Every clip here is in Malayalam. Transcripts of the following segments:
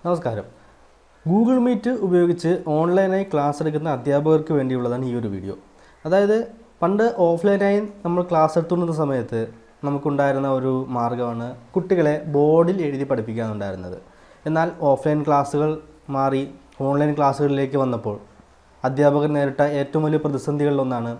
നമസ്കാരം. ഗൂഗിൾ മീറ്റ് ഉപയോഗിച്ച് ഓൺലൈനായി ക്ലാസ് എടുക്കുന്ന അധ്യാപകർക്ക് വേണ്ടിയുള്ളതാണ് ഈ ഒരു വീഡിയോ. അതായത് പണ്ട് ഓഫ്ലൈനായി നമ്മൾ ക്ലാസ് എടുത്തുകൊണ്ടിരുന്ന സമയത്ത് നമുക്കുണ്ടായിരുന്ന ഒരു മാർഗ്ഗമാണ് കുട്ടികളെ ബോർഡിൽ എഴുതി പഠിപ്പിക്കാനുണ്ടായിരുന്നത്. എന്നാൽ ഓഫ്ലൈൻ ക്ലാസ്സുകൾ മാറി ഓൺലൈൻ ക്ലാസ്സുകളിലേക്ക് വന്നപ്പോൾ അധ്യാപകർ നേരിട്ട ഏറ്റവും വലിയ പ്രതിസന്ധികളിലൊന്നാണ്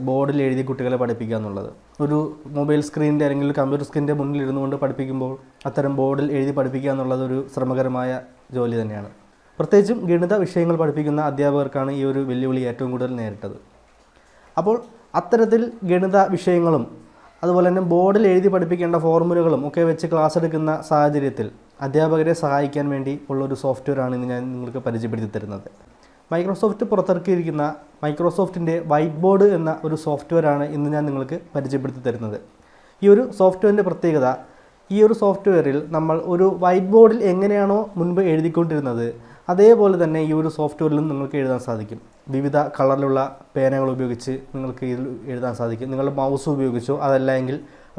ബോർഡിൽ എഴുതി കുട്ടികളെ പഠിപ്പിക്കുക എന്നുള്ളത്. ഒരു മൊബൈൽ സ്ക്രീനിൻ്റെ അല്ലെങ്കിൽ കമ്പ്യൂട്ടർ സ്ക്രീനിൻ്റെ മുന്നിൽ ഇരുന്നു കൊണ്ട് പഠിപ്പിക്കുമ്പോൾ അത്തരം ബോർഡിൽ എഴുതി പഠിപ്പിക്കുക എന്നുള്ളത് ഒരു ശ്രമകരമായ ജോലി തന്നെയാണ്. പ്രത്യേകിച്ചും ഗണിത വിഷയങ്ങൾ പഠിപ്പിക്കുന്ന അധ്യാപകർക്കാണ് ഈ ഒരു വെല്ലുവിളി ഏറ്റവും കൂടുതൽ നേരിട്ടത്. അപ്പോൾ അത്തരത്തിൽ ഗണിത വിഷയങ്ങളും അതുപോലെ തന്നെ ബോർഡിൽ എഴുതി പഠിപ്പിക്കേണ്ട ഫോർമുലകളും ഒക്കെ വെച്ച് ക്ലാസ് എടുക്കുന്ന സാഹചര്യത്തിൽ അധ്യാപകരെ സഹായിക്കാൻ വേണ്ടി ഉള്ളൊരു സോഫ്റ്റ്വെയറാണ് ഇന്ന് ഞാൻ നിങ്ങൾക്ക് പരിചയപ്പെടുത്തി തരുന്നത്. മൈക്രോസോഫ്റ്റ് പുറത്തിറക്കിയിരിക്കുന്ന മൈക്രോസോഫ്റ്റിൻ്റെ വൈറ്റ് ബോർഡ് എന്ന ഒരു സോഫ്റ്റ്വെയറാണ് ഇന്ന് ഞാൻ നിങ്ങൾക്ക് പരിചയപ്പെടുത്തി തരുന്നത്. ഈ ഒരു സോഫ്റ്റ്വെയറിൻ്റെ പ്രത്യേകത, ഈ ഒരു സോഫ്റ്റ്വെയറിൽ നമ്മൾ ഒരു വൈറ്റ് ബോർഡിൽ എങ്ങനെയാണോ മുൻപ് എഴുതിക്കൊണ്ടിരുന്നത് അതേപോലെ തന്നെ ഈ ഒരു സോഫ്റ്റ്വെയറിലും നിങ്ങൾക്ക് എഴുതാൻ സാധിക്കും. വിവിധ കളറിലുള്ള പേനകൾ ഉപയോഗിച്ച് നിങ്ങൾക്ക് ഇതിൽ എഴുതാൻ സാധിക്കും. നിങ്ങളുടെ മൗസ് ഉപയോഗിച്ചോ അതല്ല എങ്കിൽ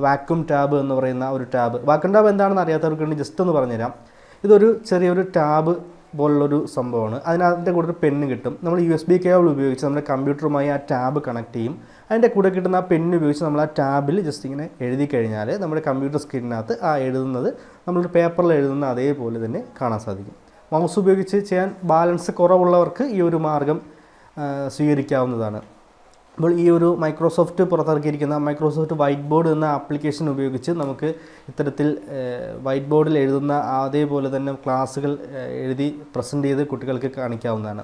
വാക്യൂം ടാബ് എന്ന് പറയുന്ന ഒരു ടാബ്. വാക്യൂം ടാബ് എന്താണെന്ന് അറിയാത്തവർക്ക് വേണ്ടി ജസ്റ്റ് ഒന്ന് പറഞ്ഞുതരാം. ഇതൊരു ചെറിയൊരു ടാബ് പോലുള്ളൊരു സംഭവമാണ്. അതിൻ്റെ കൂടെ ഒരു പെണ്ണ് കിട്ടും. നമ്മൾ USB കേബിൾ ഉപയോഗിച്ച് നമ്മുടെ കമ്പ്യൂട്ടറുമായി ആ ടാബ് കണക്ട് ചെയ്യും. അതിൻ്റെ കൂടെ കിട്ടുന്ന ആ പെണ്ണ് ഉപയോഗിച്ച് നമ്മൾ ആ ടാബിൽ ജസ്റ്റ് ഇങ്ങനെ എഴുതി കഴിഞ്ഞാൽ നമ്മുടെ കമ്പ്യൂട്ടർ സ്ക്രീനിനകത്ത് ആ എഴുതുന്നത് നമ്മളൊരു പേപ്പറിൽ എഴുതുന്ന അതേപോലെ തന്നെ കാണാൻ സാധിക്കും. മൗസ് ഉപയോഗിച്ച് ചെയ്യാൻ ബാലൻസ് കുറവുള്ളവർക്ക് ഈ ഒരു മാർഗം സ്വീകരിക്കാവുന്നതാണ്. അപ്പോൾ ഈ ഒരു മൈക്രോസോഫ്റ്റ് പുറത്തിറക്കിയിരിക്കുന്ന മൈക്രോസോഫ്റ്റ് വൈറ്റ് ബോർഡ് എന്ന ആപ്ലിക്കേഷൻ ഉപയോഗിച്ച് നമുക്ക് ഇത്തരത്തിൽ വൈറ്റ് ബോർഡിൽ എഴുതുന്ന അതേപോലെ തന്നെ ക്ലാസ്സുകൾ എഴുതി പ്രസൻറ്റ് ചെയ്ത് കുട്ടികൾക്ക് കാണിക്കാവുന്നതാണ്.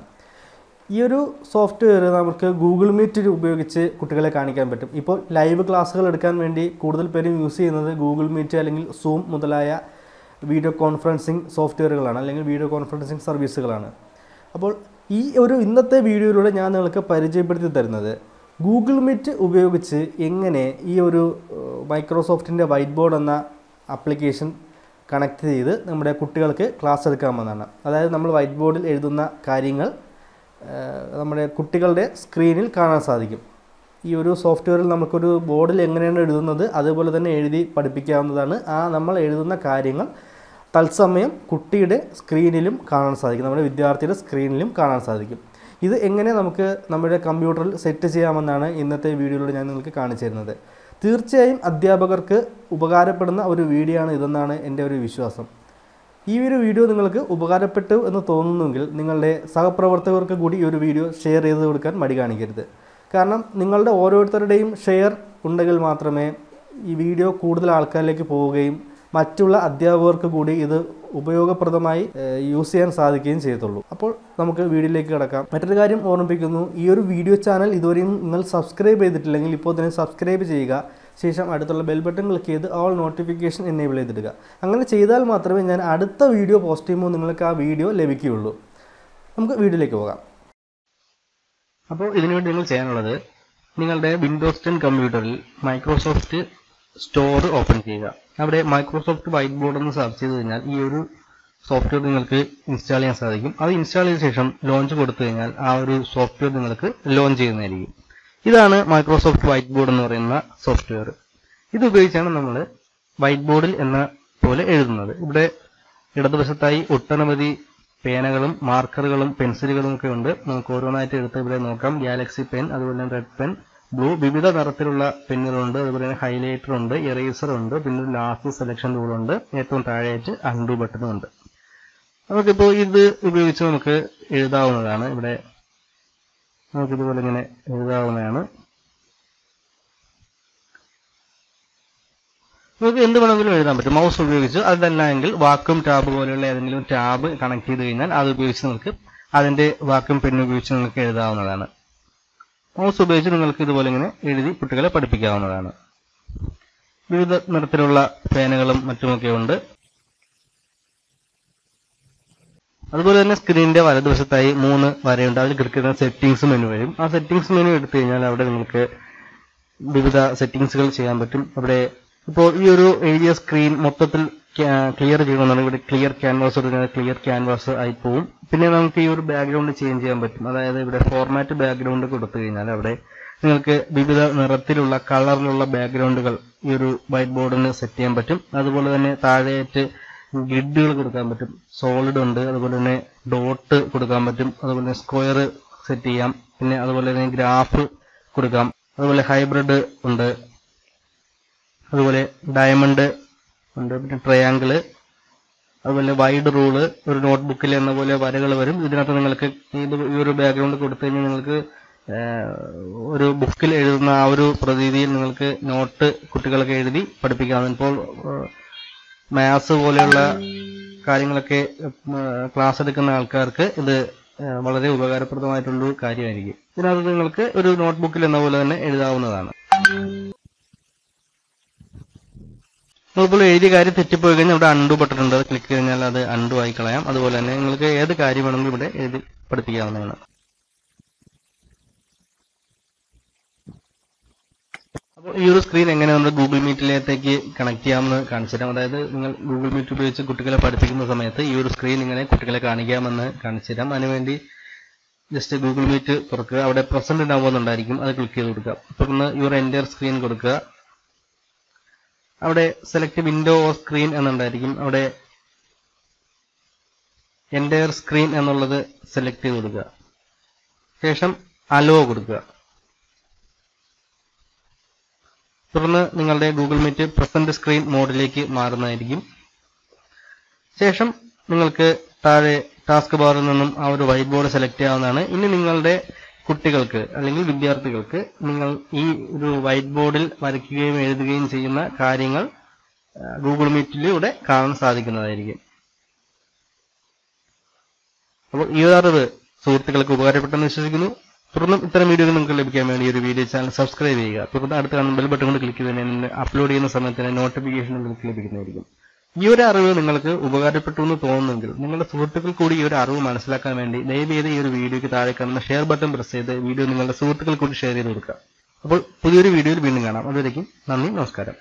ഈ ഒരു സോഫ്റ്റ്വെയർ നമുക്ക് ഗൂഗിൾ മീറ്റ് ഉപയോഗിച്ച് കുട്ടികളെ കാണിക്കാൻ പറ്റും. ഇപ്പോൾ ലൈവ് ക്ലാസ്സുകൾ എടുക്കാൻ വേണ്ടി കൂടുതൽ പേരും യൂസ് ചെയ്യുന്നത് ഗൂഗിൾ മീറ്റ് അല്ലെങ്കിൽ സൂം മുതലായ വീഡിയോ കോൺഫറൻസിങ് സോഫ്റ്റ്വെയറുകളാണ്, അല്ലെങ്കിൽ വീഡിയോ കോൺഫറൻസിങ് സർവീസുകളാണ്. അപ്പോൾ ഈ ഒരു ഇന്നത്തെ വീഡിയോയിലൂടെ ഞാൻ നിങ്ങൾക്ക് പരിചയപ്പെടുത്തി തരുന്നത് ഗൂഗിൾ മീറ്റ് ഉപയോഗിച്ച് എങ്ങനെ ഈ ഒരു മൈക്രോസോഫ്റ്റിൻ്റെ വൈറ്റ് ബോർഡ് എന്ന ആപ്ലിക്കേഷൻ കണക്ട് ചെയ്ത് നമ്മുടെ കുട്ടികൾക്ക് ക്ലാസ് എടുക്കാമെന്നാണ്. അതായത് നമ്മൾ വൈറ്റ് ബോർഡിൽ എഴുതുന്ന കാര്യങ്ങൾ നമ്മുടെ കുട്ടികളുടെ സ്ക്രീനിൽ കാണാൻ സാധിക്കും. ഈ ഒരു സോഫ്റ്റ്വെയറിൽ നമുക്കൊരു ബോർഡിൽ എങ്ങനെയാണ് എഴുതുന്നത് അതുപോലെ തന്നെ എഴുതി പഠിപ്പിക്കാവുന്നതാണ്. ആ നമ്മൾ എഴുതുന്ന കാര്യങ്ങൾ തത്സമയം കുട്ടിയുടെ സ്ക്രീനിലും കാണാൻ സാധിക്കും, നമ്മുടെ വിദ്യാർത്ഥിയുടെ സ്ക്രീനിലും കാണാൻ സാധിക്കും. ഇത് എങ്ങനെ നമുക്ക് നമ്മുടെ കമ്പ്യൂട്ടറിൽ സെറ്റ് ചെയ്യാമെന്നാണ് ഇന്നത്തെ വീഡിയോയിലൂടെ ഞാൻ നിങ്ങൾക്ക് കാണിച്ചു തരുന്നത്. തീർച്ചയായും അധ്യാപകർക്ക് ഉപകാരപ്പെടുന്ന ഒരു വീഡിയോ ആണ് ഇതെന്നാണ് എൻ്റെ ഒരു വിശ്വാസം. ഈ ഒരു വീഡിയോ നിങ്ങൾക്ക് ഉപകാരപ്പെട്ടു എന്ന് തോന്നുന്നുവെങ്കിൽ നിങ്ങളുടെ സഹപ്രവർത്തകർക്ക് കൂടി ഈ ഒരു വീഡിയോ ഷെയർ ചെയ്ത് കൊടുക്കാൻ മടി കാണിക്കരുത്. കാരണം നിങ്ങളുടെ ഓരോരുത്തരുടെയും ഷെയർ ഉണ്ടെങ്കിൽ മാത്രമേ ഈ വീഡിയോ കൂടുതൽ ആൾക്കാരിലേക്ക് പോവുകയും മറ്റുള്ള അധ്യാപകർക്ക് കൂടി ഇത് ഉപയോഗപ്രദമായി യൂസ് ചെയ്യാൻ സാധിക്കുകയും ചെയ്യത്തുള്ളൂ. അപ്പോൾ നമുക്ക് വീഡിയോയിലേക്ക് കിടക്കാം. മറ്റൊരു കാര്യം ഓർമ്മിപ്പിക്കുന്നു, ഈ ഒരു വീഡിയോ ചാനൽ ഇതുവരെയും നിങ്ങൾ സബ്സ്ക്രൈബ് ചെയ്തിട്ടില്ലെങ്കിൽ ഇപ്പോൾ തന്നെ സബ്സ്ക്രൈബ് ചെയ്യുക. ശേഷം അടുത്തുള്ള ബെൽ ബട്ടൺ ക്ലിക്ക് ചെയ്ത് ഓൾ നോട്ടിഫിക്കേഷൻ എനേബിൾ ചെയ്തിടുക. അങ്ങനെ ചെയ്താൽ മാത്രമേ ഞാൻ അടുത്ത വീഡിയോ പോസ്റ്റ് ചെയ്യുമ്പോൾ നിങ്ങൾക്ക് ആ വീഡിയോ ലഭിക്കുകയുള്ളൂ. നമുക്ക് വീഡിയോയിലേക്ക് പോകാം. അപ്പോൾ ഇതിനുവേണ്ടി നിങ്ങൾ ചെയ്യാനുള്ളത്, നിങ്ങളുടെ വിൻഡോസ് 10 കമ്പ്യൂട്ടറിൽ മൈക്രോസോഫ്റ്റ് സ്റ്റോർ ഓപ്പൺ ചെയ്യുക. അവിടെ മൈക്രോസോഫ്റ്റ് വൈറ്റ് ബോർഡ് എന്ന് സെർച്ച് ചെയ്ത് കഴിഞ്ഞാൽ ഈ ഒരു സോഫ്റ്റ്വെയർ നിങ്ങൾക്ക് ഇൻസ്റ്റാൾ ചെയ്യാൻ സാധിക്കും. അത് ഇൻസ്റ്റാൾ ചെയ്ത ശേഷം ലോഞ്ച് കൊടുത്തു കഴിഞ്ഞാൽ ആ ഒരു സോഫ്റ്റ്വെയർ നിങ്ങൾക്ക് ലോഞ്ച് ചെയ്യുന്നതായിരിക്കും. ഇതാണ് മൈക്രോസോഫ്റ്റ് വൈറ്റ് ബോർഡ് എന്ന് പറയുന്ന സോഫ്റ്റ്വെയർ. ഇത് ഉപയോഗിച്ചാണ് നമ്മൾ വൈറ്റ് ബോർഡിൽ എന്ന പോലെ എഴുതുന്നത്. ഇവിടെ ഇടതുവശത്തായി ഒട്ടനവധി പേനകളും മാർക്കറുകളും പെൻസിലുകളും ഒക്കെ ഉണ്ട്. നമുക്ക് ഓരോന്നായിട്ട് എടുത്ത് ഇവിടെ നോക്കാം. ഗാലക്സി പെൻ, അതുപോലെ തന്നെ റെഡ് പെൻ, ബ്ലൂ, വിവിധ തരത്തിലുള്ള പെന്നുകളുണ്ട്. അതുപോലെ തന്നെ ഹൈലൈറ്റർ ഉണ്ട്, എറേസർ ഉണ്ട്, പിന്നെ ഒരു ലാസ്റ്റ് സെലക്ഷൻ ടൂൾ ഉണ്ട്, ഏറ്റവും താഴെയായിട്ട് അൺഡു ബട്ടണും ഉണ്ട്. നമുക്കിപ്പോൾ ഇത് ഉപയോഗിച്ച് നമുക്ക് എഴുതാവുന്നതാണ്. ഇവിടെ നമുക്കിതുപോലെ ഇങ്ങനെ എഴുതാവുന്നതാണ്. നമുക്ക് എന്ത് വേണമെങ്കിലും എഴുതാൻ പറ്റും മൗസ് ഉപയോഗിച്ച്. അതല്ല എങ്കിൽ വാക്യൂം ടാബ് പോലെയുള്ള ഏതെങ്കിലും ടാബ് കണക്ട് ചെയ്ത് കഴിഞ്ഞാൽ അത് ഉപയോഗിച്ച് നമുക്ക് അതിൻ്റെ വാക്യൂം പെൻ ഉപയോഗിച്ച് നിങ്ങൾക്ക് എഴുതാവുന്നതാണ്. മൗസ് ഉപയോഗിച്ച് നിങ്ങൾക്ക് ഇതുപോലെ ഇങ്ങനെ എഴുതി കുട്ടികളെ പഠിപ്പിക്കാവുന്നതാണ്. വിവിധ നിറത്തിലുള്ള പേനകളും മറ്റുമൊക്കെ ഉണ്ട്. അതുപോലെ തന്നെ സ്ക്രീനിന്റെ വലതുവശത്തായി 3 വരയുണ്ട്. അതിൽ ക്ലിക്ക് ചെയ്താൽ സെറ്റിംഗ്സ് മെനു വരും. ആ സെറ്റിംഗ്സ് മെനു എടുത്തു കഴിഞ്ഞാൽ അവിടെ നിങ്ങൾക്ക് വിവിധ സെറ്റിംഗ്സുകൾ ചെയ്യാൻ പറ്റും. അവിടെ ഇപ്പോൾ ഈ ഒരു എഴുതിയ സ്ക്രീൻ മൊത്തത്തിൽ ക്ലിയർ ചെയ്യണമെന്നുണ്ടെങ്കിൽ ഇവിടെ ക്ലിയർ ക്യാൻവാസ് എടുക്കുന്നത് ക്ലിയർ ക്യാൻവാസ് ആയി പോവും. പിന്നെ നമുക്ക് ഈ ഒരു ബാക്ക്ഗ്രൗണ്ട് ചേഞ്ച് ചെയ്യാൻ പറ്റും. അതായത് ഇവിടെ ഫോർമാറ്റ് ബാക്ക്ഗ്രൗണ്ട് കൊടുത്തു കഴിഞ്ഞാൽ അവിടെ നിങ്ങൾക്ക് വിവിധ നിറത്തിലുള്ള കളറിലുള്ള ബാക്ക്ഗ്രൗണ്ടുകൾ ഈ ഒരു വൈറ്റ് ബോർഡിന് സെറ്റ് ചെയ്യാൻ പറ്റും. അതുപോലെ തന്നെ താഴെയായിട്ട് ഗ്രിഡുകൾ കൊടുക്കാൻ പറ്റും, സോളിഡ് ഉണ്ട്, അതുപോലെ തന്നെ ഡോട്ട് കൊടുക്കാൻ പറ്റും, അതുപോലെ തന്നെ സ്ക്വയർ സെറ്റ് ചെയ്യാം, പിന്നെ അതുപോലെ തന്നെ ഗ്രാഫ് കൊടുക്കാം, അതുപോലെ ഹൈബ്രിഡ് ഉണ്ട്, അതുപോലെ ഡയമണ്ട് ഉണ്ട്, പിന്നെ ട്രയാങ്കിള്, അതുപോലെ വൈഡ് റൂള്, ഒരു നോട്ട്ബുക്കിൽ എന്ന പോലെ വരകൾ വരും. ഇതിനകത്ത് നിങ്ങൾക്ക് ഈ ഒരു ബാക്ക്ഗ്രൗണ്ട് കൊടുത്തു കഴിഞ്ഞാൽ നിങ്ങൾക്ക് ഒരു ബുക്കിൽ എഴുതുന്ന ആ ഒരു പ്രതീതിയിൽ നിങ്ങൾക്ക് നോട്ട് കുട്ടികൾക്ക് എഴുതി പഠിപ്പിക്കാം. ഇപ്പോൾ മാത്സ് പോലെയുള്ള കാര്യങ്ങളൊക്കെ ക്ലാസ് എടുക്കുന്ന ആൾക്കാർക്ക് ഇത് വളരെ ഉപകാരപ്രദമായിട്ടുള്ളൊരു കാര്യമായിരിക്കും. ഇതിനകത്ത് നിങ്ങൾക്ക് ഒരു നോട്ട്ബുക്കിൽ എന്ന പോലെ തന്നെ എഴുതാവുന്നതാണ്. നിങ്ങളിപ്പോൾ എഴുതിയ കാര്യം തെറ്റിപ്പോയി കഴിഞ്ഞാൽ ഇവിടെ അൺഡു ബട്ടൺ ഉണ്ട്, അത് ക്ലിക്ക് കഴിഞ്ഞാൽ അത് അൺഡു ആയി കളയാം. അതുപോലെ തന്നെ നിങ്ങൾക്ക് ഏത് കാര്യം വേണമെങ്കിലും ഇവിടെ എഴുതി പഠിപ്പിക്കാവുന്നതാണ്. അപ്പോൾ ഈ ഒരു സ്ക്രീൻ എങ്ങനെ നമ്മുടെ ഗൂഗിൾ മീറ്റിലേക്ക് കണക്ട് ചെയ്യാമെന്ന് കാണിച്ചു തരാം. അതായത് നിങ്ങൾ ഗൂഗിൾ മീറ്റ് ഉപയോഗിച്ച് കുട്ടികളെ പഠിപ്പിക്കുന്ന സമയത്ത് ഈ ഒരു സ്ക്രീൻ ഇങ്ങനെ കുട്ടികളെ കാണിക്കാമെന്ന് കാണിച്ചു തരാം. അതിനുവേണ്ടി ജസ്റ്റ് ഗൂഗിൾ മീറ്റ് തുറക്കുക, അവിടെ പ്രസന്റ് ഉണ്ടാവുന്നുണ്ടായിരിക്കും, അത് ക്ലിക്ക് ചെയ്ത് കൊടുക്കുക. തുടർന്ന് യുവർ എൻ്റയർ സ്ക്രീൻ കൊടുക്കുക. അവിടെ സെലക്ട് വിൻഡോ ഓർ സ്ക്രീൻ എന്നുണ്ടായിരിക്കും, അവിടെ എൻ്റയർ സ്ക്രീൻ എന്നുള്ളത് സെലക്ട് ചെയ്ത് കൊടുക്കുക. ശേഷം അലോ കൊടുക്കുക. തുടർന്ന് നിങ്ങളുടെ ഗൂഗിൾ മീറ്റ് പ്രസന്റ് സ്ക്രീൻ മോഡിലേക്ക് മാറുന്നതായിരിക്കും. ശേഷം നിങ്ങൾക്ക് താഴെ ടാസ്ക് ബാറിൽ നിന്നും ആ ഒരു വൈറ്റ് ബോർഡ് സെലക്ട് ചെയ്യാവുന്നതാണ്. ഇനി നിങ്ങളുടെ കുട്ടികൾക്ക് അല്ലെങ്കിൽ വിദ്യാർത്ഥികൾക്ക് നിങ്ങൾ ഈ ഒരു വൈറ്റ് ബോർഡിൽ വരയ്ക്കുകയും എഴുതുകയും ചെയ്യുന്ന കാര്യങ്ങൾ ഗൂഗിൾ മീറ്റിലൂടെ കാണാൻ സാധിക്കുന്നതായിരിക്കും. അപ്പോൾ ഈ ഒരു അറിവ് സുഹൃത്തുക്കൾക്ക് ഉപകാരപ്പെട്ടെന്ന് വിശ്വസിക്കുന്നു. തുടർന്നും ഇത്തരം വീഡിയോകൾ നിങ്ങൾക്ക് ലഭിക്കാൻ വേണ്ടി ഈ ഒരു വീഡിയോ ചാനൽ സബ്സ്ക്രൈബ് ചെയ്യുക. തുടർന്ന് അടുത്ത് കാണുന്ന ബെൽ ബട്ടൺ കൊണ്ട് ക്ലിക്ക് ചെയ്ത് അപ്ലോഡ് ചെയ്യുന്ന സമയത്ത് നോട്ടിഫിക്കേഷൻ നിങ്ങൾക്ക് ലഭിക്കുന്നതായിരിക്കും. ഈ ഒരു അറിവ് നിങ്ങൾക്ക് ഉപകാരപ്പെട്ടു എന്ന് തോന്നുന്നെങ്കിൽ നിങ്ങളുടെ സുഹൃത്തുക്കൾ കൂടി ഈ ഒരു അറിവ് മനസ്സിലാക്കാൻ വേണ്ടി ദയവേത് ഈ ഒരു വീഡിയോയ്ക്ക് താഴെ കാണുന്ന ഷെയർ ബട്ടൺ പ്രസ് ചെയ്ത് വീഡിയോ നിങ്ങളുടെ സുഹൃത്തുക്കൾ കൂടി ഷെയർ ചെയ്ത് കൊടുക്കുക. അപ്പോൾ പുതിയൊരു വീഡിയോയിൽ വീണ്ടും കാണാം. അതുവരേക്കും നന്ദി, നമസ്കാരം.